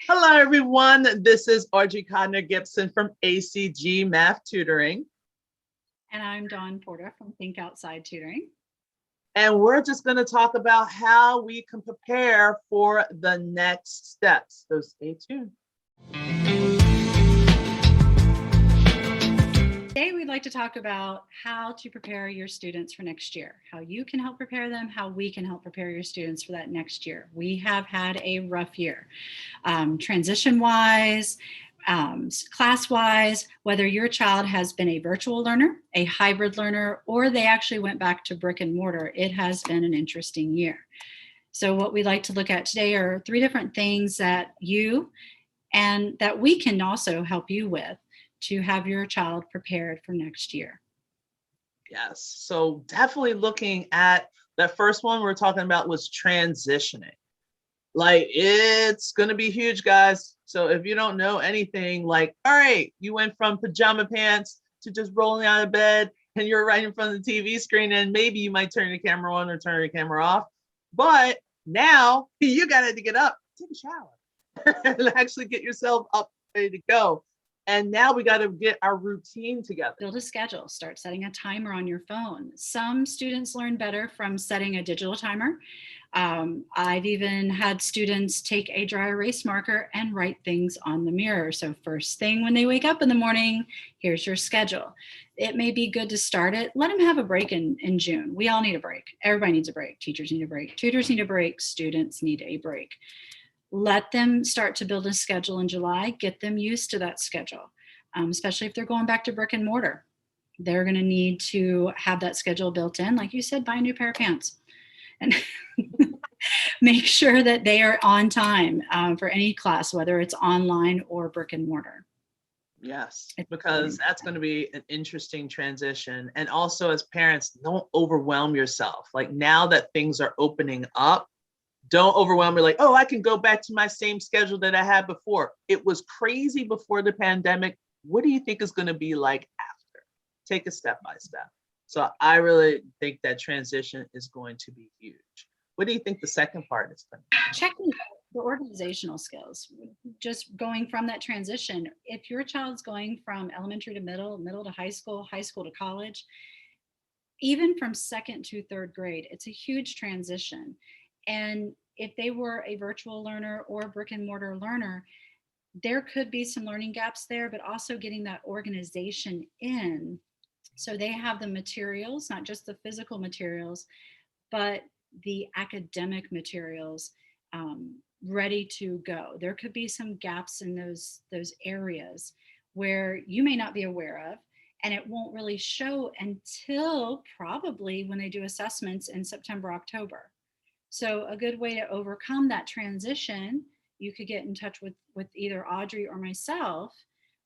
Hello, everyone. This is Audrey Codner-Gibson from ACG Math Tutoring. And I'm Dawn Porter from Think Outside Tutoring. And we're just going to talk about how we can prepare for the next steps. So stay tuned. Today, we'd like to talk about how to prepare your students for next year, how you can help prepare them, how we can help prepare your students for that next year. We have had a rough year, transition-wise, class-wise, whether your child has been a virtual learner, a hybrid learner, or they actually went back to brick and mortar. It has been an interesting year. So what we'd like to look at today are 3 different things that you and that we can also help you with to have your child prepared for next year. Yes, so definitely looking at that first one we're talking about was transitioning. Like, it's going to be huge, guys. So if you don't know anything, like, all right, you went from pajama pants to just rolling out of bed and you're right in front of the TV screen, and maybe you might turn your camera on or turn your camera off. But now you got to get up, take a shower, and actually get yourself up, ready to go. And now we got to get our routine together. Build a schedule, start setting a timer on your phone. Some students learn better from setting a digital timer. I've even had students take a dry erase marker and write things on the mirror. So first thing when they wake up in the morning, here's your schedule. It may be good to start it. Let them have a break in June. We all need a break. Everybody needs a break. Teachers need a break. Tutors need a break. Students need a break. Let them start to build a schedule in July. Get them used to that schedule, especially if they're going back to brick and mortar. They're going to need to have that schedule built in. Like you said, buy a new pair of pants and make sure that they are on time for any class, whether it's online or brick and mortar. Yes, because that's going to be an interesting transition. And also, as parents, don't overwhelm yourself. Like, now that things are opening up, don't overwhelm me like, oh, I can go back to my same schedule that I had before. It was crazy before the pandemic. What do you think is going to be like after? Take it step by step. So I really think that transition is going to be huge. What do you think the second part is going to be? Checking the organizational skills, just going from that transition. If your child's going from elementary to middle to high school to college, even from 2nd to 3rd grade, it's a huge transition. And if they were a virtual learner or a brick and mortar learner, there could be some learning gaps there, but also getting that organization in so they have the materials, not just the physical materials, but the academic materials ready to go. There could be some gaps in those areas where you may not be aware of, and it won't really show until probably when they do assessments in September, October. So a good way to overcome that transition, you could get in touch with either Audrey or myself.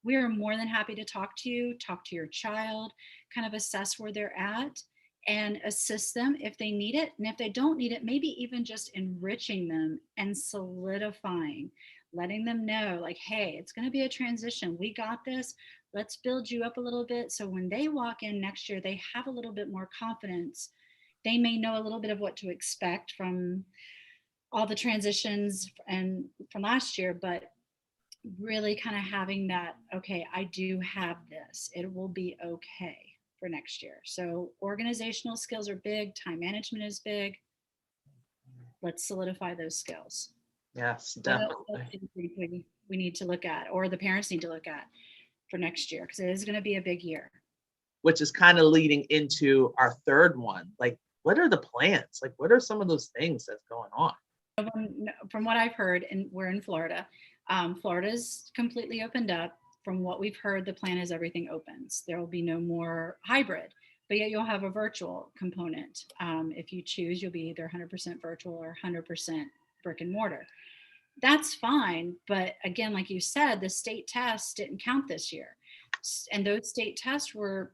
We are more than happy to talk to you, talk to your child, kind of assess where they're at and assist them if they need it. And if they don't need it, maybe even just enriching them and solidifying, letting them know like, hey, it's going to be a transition. We got this. Let's build you up a little bit. So when they walk in next year, they have a little bit more confidence. They may know a little bit of what to expect from all the transitions and from last year, but really kind of having that, okay, I do have this. It will be okay for next year. So organizational skills are big. Time management is big. Let's solidify those skills. Yes, definitely. We need to look at, or the parents need to look at for next year, because it is going to be a big year. Which is kind of leading into our third one. Like, what are the plans? Like, what are some of those things that's going on? From what I've heard, and we're in Florida, Florida's completely opened up. From what we've heard, the plan is everything opens. There will be no more hybrid, but yet you'll have a virtual component. If you choose, you'll be either 100% virtual or 100% brick and mortar. That's fine. But again, like you said, the state tests didn't count this year. And those state tests were,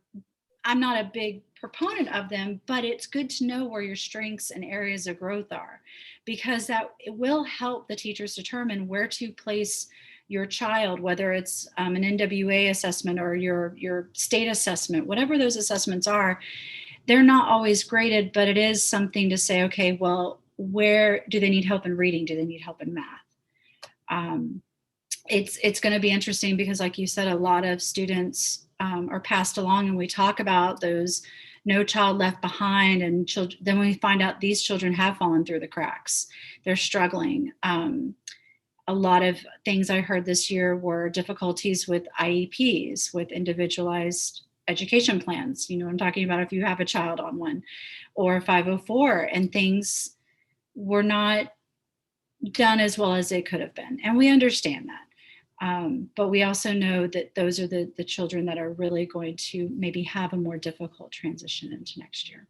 I'm not a big proponent of them, but it's good to know where your strengths and areas of growth are, because that it will help the teachers determine where to place your child, whether it's an NWA assessment or your state assessment, whatever those assessments are. They're not always graded, but it is something to say, okay, well, where do they need help in reading? Do they need help in math? it's going to be interesting because, like you said, a lot of students are passed along, and we talk about those no child left behind, and children, then we find out these children have fallen through the cracks. They're struggling. A lot of things I heard this year were difficulties with IEPs, with individualized education plans. You know, I'm talking about if you have a child on one, or 504, and things were not done as well as they could have been. And we understand that. But we also know that those are the children that are really going to maybe have a more difficult transition into next year.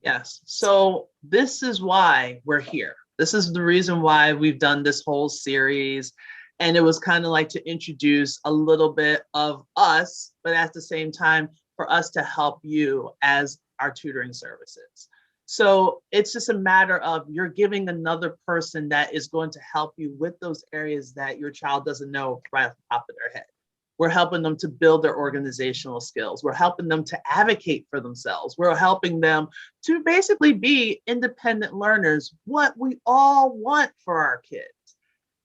Yes. So this is why we're here. This is the reason why we've done this whole series. And it was kind of like to introduce a little bit of us, but at the same time, for us to help you as our tutoring services. So it's just a matter of you're giving another person that is going to help you with those areas that your child doesn't know right off the top of their head. We're helping them to build their organizational skills. We're helping them to advocate for themselves. We're helping them to basically be independent learners, what we all want for our kids.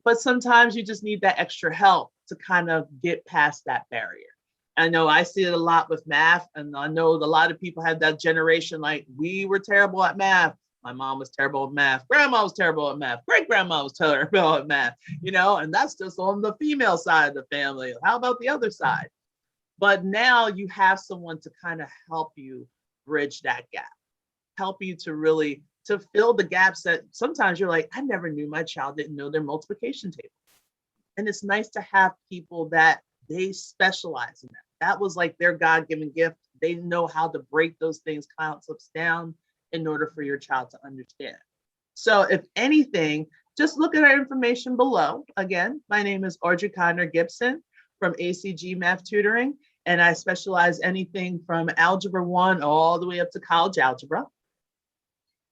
But sometimes you just need that extra help to kind of get past that barrier. I know I see it a lot with math, and I know a lot of people have that generation, like we were terrible at math. My mom was terrible at math. Grandma was terrible at math. Great grandma was terrible at math, you know, and that's just on the female side of the family. How about the other side? But now you have someone to kind of help you bridge that gap, help you to really to fill the gaps that sometimes you're like, I never knew my child didn't know their multiplication table. And it's nice to have people that they specialize in that. That was like their God-given gift. They know how to break those things, concepts down in order for your child to understand. So if anything, just look at our information below. Again, my name is Audrey Codner-Gibson from ACG Math Tutoring, and I specialize anything from Algebra 1 all the way up to college algebra.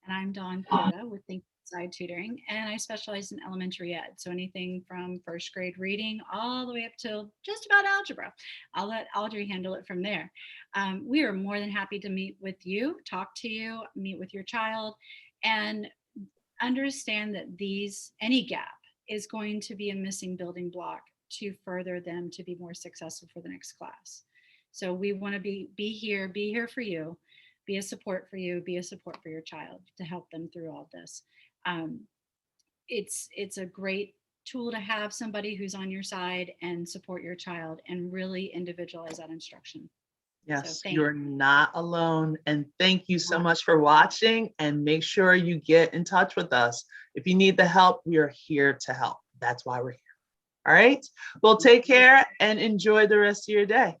And I'm Dawn Coda with Think Outside Tutoring, and I specialize in elementary ed. So anything from first grade reading all the way up to just about algebra. I'll let Audrey handle it from there. We are more than happy to meet with you, talk to you, meet with your child, and understand that any gap is going to be a missing building block to further them to be more successful for the next class. So we want to be here for you, be a support for you, be a support for your child to help them through all this. It's a great tool to have somebody who's on your side and support your child and really individualize that instruction. Yes, So you're not alone. And thank you so much for watching, and make sure you get in touch with us. If you need the help, we are here to help. That's why we're here. All right. Well, take care and enjoy the rest of your day.